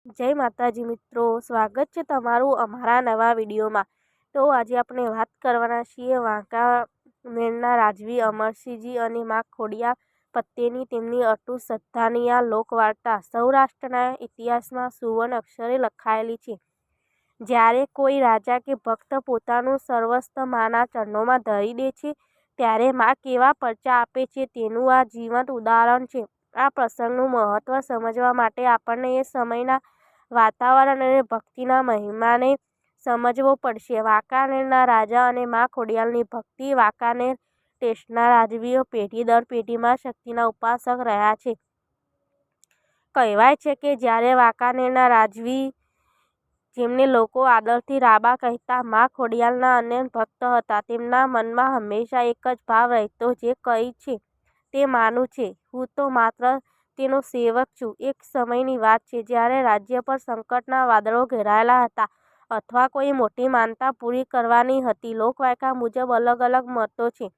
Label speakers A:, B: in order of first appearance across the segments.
A: જય માતાજી મિત્રો, સ્વાગત છે તમારું અમારા નવા વિડીયોમાં। તો આજે આપણે વાત કરવાના છીએ વાંકાનેરના રાજવી અમરસિંહજી અને મા ખોડિયાર પ્રત્યેની તેમની અતૂટ શ્રદ્ધાની આ લોકવાર્તા સૌરાષ્ટ્રના ઇતિહાસમાં સુવર્ણ અક્ષરે લખાયેલી છે। જ્યારે કોઈ રાજા કે ભક્ત પોતાનું સર્વસ્વ માના ચરણોમાં ધરી દે છે, ત્યારે મા કેવા પરચા આપે છે તેનું આ જીવંત ઉદાહરણ છે। આ પ્રસંગનું મહત્વ સમજવા માટે આપણને એ સમયના વાતાવરણ અને ભક્તિના મહિમાને સમજવો પડશે। વાંકાનેરના રાજા અને મા ખોડિયારની ભક્તિ। વાંકાનેર દેશના રાજવીઓ પેઢી દર પેઢીમાં શક્તિના ઉપાસક રહ્યા છે। કહેવાય છે કે જ્યારે વાંકાનેરના રાજવી, જેમને લોકો આદરથી રાબા કહેતા, મા ખોડિયારના અનન્ય ભક્ત હતા, તેમના મનમાં હંમેશા એક જ ભાવ રહેતો, જે કહે છે તે માનું છે, હું તો માત્ર તેનો સેવક છું। એક સમયની વાત છે જ્યારે રાજ્ય પર સંકટના વાદળો ઘેરાયેલા હતા અથવા કોઈ મોટી માનતા પૂરી કરવાની હતી। લોકવાયકા મુજબ અલગ અલગ મતો છે।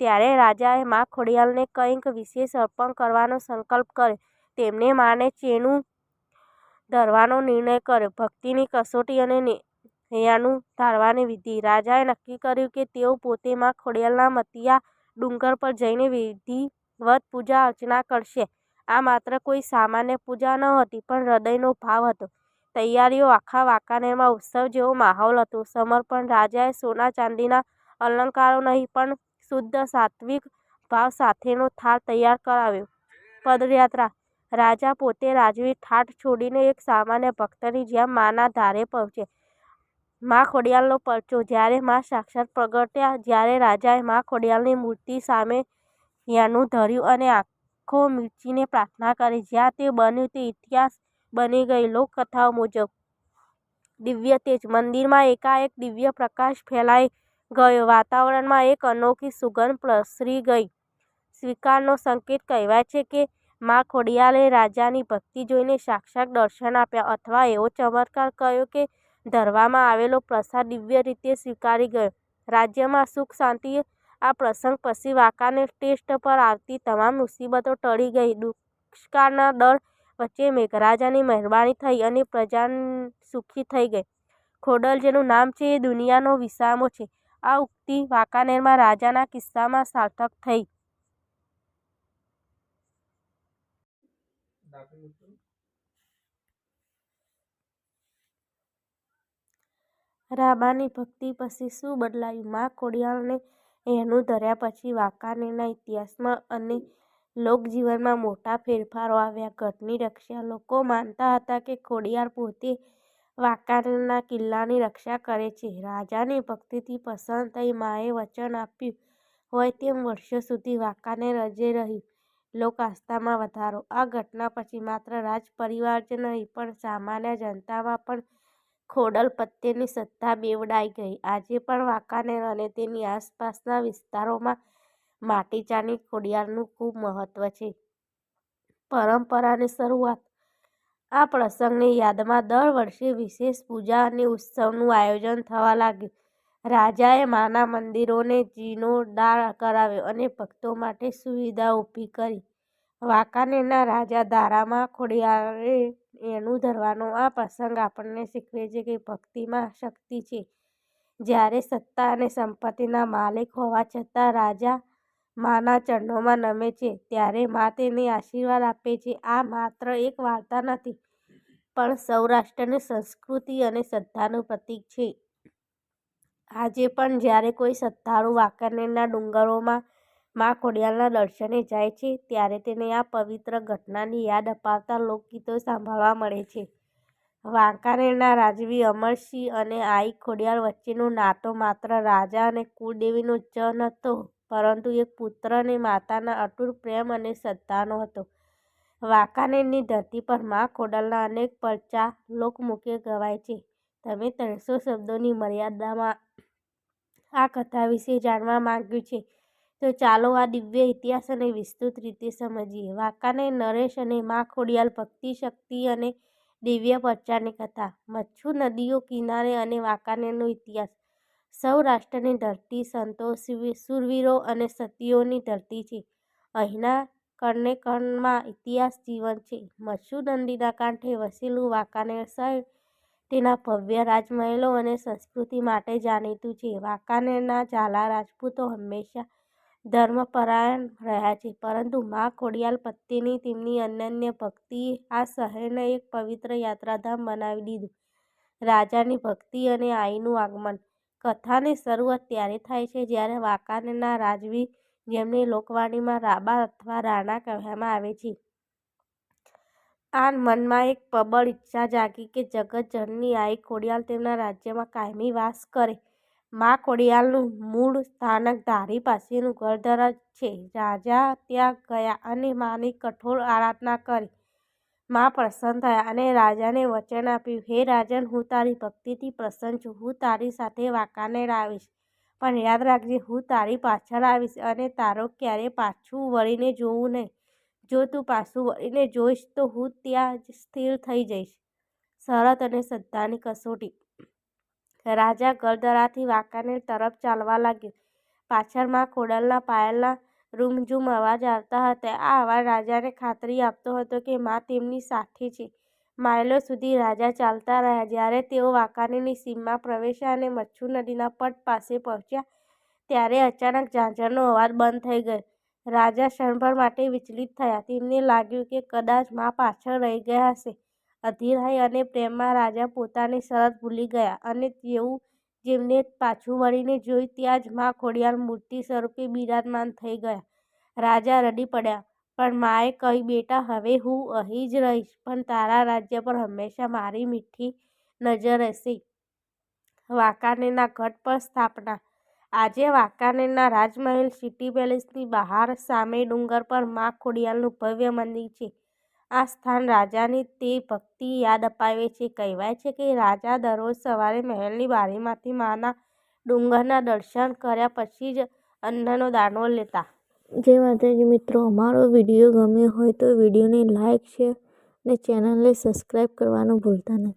A: ત્યારે રાજાએ મા ખોડિયારને કંઈક વિશેષ અર્પણ કરવાનો સંકલ્પ કર્યો। તેમણે માને ચેનું ધરવાનો નિર્ણય કર્યો। ભક્તિની કસોટી અને હૈયાનું ધારવાની વિધિ। રાજાએ નક્કી કર્યું કે તેઓ પોતે મા ખોડિયારના મતિયા ડુંગર પર જઈને વિધિવત પૂજા અર્ચના કરશે। આ માત્ર કોઈ સામાન્ય પૂજા ન હતી, પણ હૃદયનો ભાવ હતો। તૈયારીઓ આખા વાંકાનેરમાં ઉત્સવ જેવો માહોલ હતો। સમર્પણ। રાજાએ સોના ચાંદીના અલંકારો નહીં, પણ શુદ્ધ સાત્વિક ભાવ સાથેનો થાળ તૈયાર કરાવ્યો। પદયાત્રા। રાજા પોતે રાજવી ઠાઠ છોડીને એક સામાન્ય ભક્તની જેમ માના ધારે પહોંચ્યા। મા ખોડિયારનો પરચો। જ્યારે મા સાક્ષાત પ્રગટ્યા, જ્યારે રાજાએ મા ખોડિયારની મૂર્તિ સામે હૈયાનું ધર્યું અને આંખો મીચીને પ્રાર્થના કરી, જ્યાં તે બન્યું તે ઇતિહાસ બની ગઈ। લોકકથાઓ મુજબ દિવ્ય તેજ। મંદિરમાં એકાએક દિવ્ય પ્રકાશ ફેલાઈ ગયો। વાતાવરણમાં એક અનોખી સુગંધ પ્રસરી ગઈ, સ્વીકારનો સંકેત। કહેવાય છે કે મા ખોડિયારે રાજાની ભક્તિ જોઈને સાક્ષાત દર્શન આપ્યા, અથવા એવો ચમત્કાર કર્યો કે ધરવામાં આવેલો પ્રસાદ દિવ્ય રીતે સ્વીકારી ગયો। રાજ્યમાં સુખ શાંતિ। આ પ્રસંગ પછી વાંકાનેર ટેસ્ટ પર આવતી તમામ મુસીબતો ટળી ગઈ। દુષ્કાળના ડર વચ્ચે મેઘરાજાની મહેરબાની થઈ અને પ્રજા સુખી થઈ ગઈ। ખોડલ જેનું નામ છે એ દુનિયાનો વિસામો છે। આ ઉક્તિ વાંકાનેરમાં રાજાના કિસ્સામાં સાર્થક થઈ। રાબાની ભક્તિ પછી શું બદલાયું? મા ખોડિયારને હૈયાનું ધર્યા પછી વાંકાનેરના ઇતિહાસમાં અને લોકજીવનમાં મોટા ફેરફારો આવ્યા। ગઢની રક્ષા। લોકો માનતા હતા કે ખોડિયાર પોતે વાંકાનેરના કિલ્લાની રક્ષા કરે છે। રાજાની ભક્તિથી પ્રસન્ન થઈ માએ વચન આપ્યું હોય તેમ વર્ષો સુધી વાંકાનેર અજેય રહ્યું। લોક આસ્થામાં વધારો। આ ઘટના પછી માત્ર રાજપરિવાર જ નહીં, પણ સામાન્ય જનતામાં પણ ખોડલ પ્રત્યેની શ્રદ્ધા બેવડાઈ ગઈ। આજે પણ વાંકાનેર અને તેની આસપાસના વિસ્તારોમાં માટીચાની ખોડિયારનું ખૂબ મહત્વ છે। પરંપરાની શરૂઆત। આ પ્રસંગની યાદમાં દર વર્ષે વિશેષ પૂજા અને ઉત્સવનું આયોજન થવા લાગ્યું। રાજાએ માના મંદિરોને જીર્ણોદ્ધાર કરાવ્યો અને ભક્તો માટે સુવિધાઓ ઊભી કરી। વાંકાનેરના રાજા ધારા મા ખોડિયારે હૈયાનું ધરવાનો આ પ્રસંગ આપણને શીખવે છે કે ભક્તિમાં શક્તિ છે। જ્યારે સત્તા અને સંપત્તિના માલિક હોવા છતાં રાજા માના ચરણોમાં નમે છે, ત્યારે મા તેને આશીર્વાદ આપે છે। આ માત્ર એક વાર્તા નથી, પણ સૌરાષ્ટ્રની સંસ્કૃતિ અને શ્રદ્ધાનું પ્રતીક છે। આજે પણ જ્યારે કોઈ શ્રદ્ધાળુ વાંકાનેરના ડુંગરોમાં મા ખોડિયારના દર્શને જાય છે, ત્યારે તેને આ પવિત્ર ઘટનાની યાદ અપાવતા લોકગીતો સાંભળવા મળે છે। વાંકાનેરના રાજવી અમરસિંહ અને આઈ ખોડિયાર વચ્ચેનો નાતો માત્ર રાજા અને કુળદેવીનો જ નહોતો, પરંતુ એક પુત્ર અને માતાના અતૂટ પ્રેમ અને શ્રદ્ધાનો હતો। વાંકાનેરની ધરતી પર મા ખોડલના અનેક પરચા લોકમુખે ગવાય છે। તમે 300 શબ્દોની મર્યાદામાં આ કથા વિશે જાણવા માંગ્યું છે, તો ચાલો આ દિવ્ય ઇતિહાસને વિસ્તૃત રીતે સમજીએ। વાંકાનેર નરેશ અને મા ખોડિયાર ભક્તિ, શક્તિ અને દિવ્ય પરચાની કથા। મચ્છુ નદીઓ કિનારે અને વાંકાનેરનો ઇતિહાસ। સૌરાષ્ટ્રની ધરતી સંતો, શૂરવીરો અને સતીઓની ધરતી છે। અહીંના કણને કણમાં ઇતિહાસ જીવંત છે. મચ્છુ નદીના કાંઠે વસેલું વાંકાનેર શહેર તેના ભવ્ય રાજમહેલો અને સંસ્કૃતિ માટે જાણીતું છે. વાંકાનેરના ઝાલા રાજપૂતો હંમેશા ધર્મપરાયણ રહ્યા છે, પરંતુ મા ખોડિયાર પ્રત્યેની તેમની અનન્ય ભક્તિએ આ શહેરને એક પવિત્ર યાત્રાધામ બનાવી દીધું. રાજાની ભક્તિ અને આઈનું આગમન. કથાની શરૂઆત ત્યારે થાય છે જ્યારે વાંકાનેરના રાજવી, જેમને લોકવાણીમાં રાબા અથવા રાણા કહેવામાં આવે છે, આ મનમાં એક પ્રબળ ઈચ્છા જાગી કે જગતજનની આઈ ખોડિયાર તેમના રાજ્યમાં કાયમી વાસ કરે. મા ખોડિયારનું મૂળ સ્થાનક ધારી પાસેનું ગળધરા છે. રાજા ત્યાં ગયા અને માની કઠોર આરાધના કરી. મા પ્રસન્ન થયા અને રાજાને વચન આપ્યું, હે રાજન, હું તારી ભક્તિથી પ્રસન્ન છું. હું તારી સાથે વાંકાનેર આવીશ, પણ યાદ રાખજે, હું તારી પાછળ આવીશ અને તારો ક્યારેય પાછું વળીને જોવું નહીં. જો તું પાછું વળીને જોઈશ તો હું ત્યાં જ સ્થિર થઈ જઈશ. શરત અને શ્રદ્ધાની કસોટી. રાજા ગળધરાથી વાંકાનેર તરફ ચાલવા લાગ્યો. પાછળ મા ખોડિયારના પાયલના રૂમઝૂમ અવાજ આવતા હતા. આ અવાજ રાજાને ખાતરી આપતો હતો કે મા તેમની સાથે છે. માઇલો સુધી રાજા ચાલતા રહ્યા. જ્યારે તેઓ વાંકાનેરની સીમમાં પ્રવેશ્યા અને મચ્છુ નદીના પટ પાસે પહોંચ્યા, ત્યારે અચાનક ઝાંઝરનો અવાજ બંધ થઈ ગયો. રાજા ક્ષણભર માટે વિચલિત થયા. તેમને લાગ્યું કે કદાચ મા પાછળ રહી ગયા હશે. અધીરાઈ અને પ્રેમમાં રાજા પોતાની શરત ભૂલી ગયા અને તેઓ જેમને પાછું વળીને જોયું ત્યાં જ મા ખોડિયાર મૂર્તિ સ્વરૂપે બિરાજમાન થઈ ગયા. રાજા રડી પડ્યા, પણ માએ કહ્યું, બેટા, હવે હું અહીં જ રહીશ, પણ તારા રાજ્ય પર હંમેશા મારી મીઠી નજર રહેશે. વાંકાનેરના ગઢ પર સ્થાપના. આજે વાંકાનેરના રાજમહેલ સિટી પેલેસની બહાર સામે ડુંગર પર મા ખોડિયારનું ભવ્ય મંદિર છે. આ સ્થાન રાજાની તે ભક્તિ યાદ અપાવે છે. કહેવાય છે કે રાજા દરરોજ સવારે મહેલની બારીમાંથી માના ડુંગરના દર્શન કર્યા પછી જ અન્નનો દાણો લેતા.
B: જય માતાજી મિત્રો, અમારો વિડીયો ગમ્યો હોય તો વિડીયોને લાઇક, શેર અને ચેનલને સબસ્ક્રાઈબ કરવાનું ભૂલતા નહીં.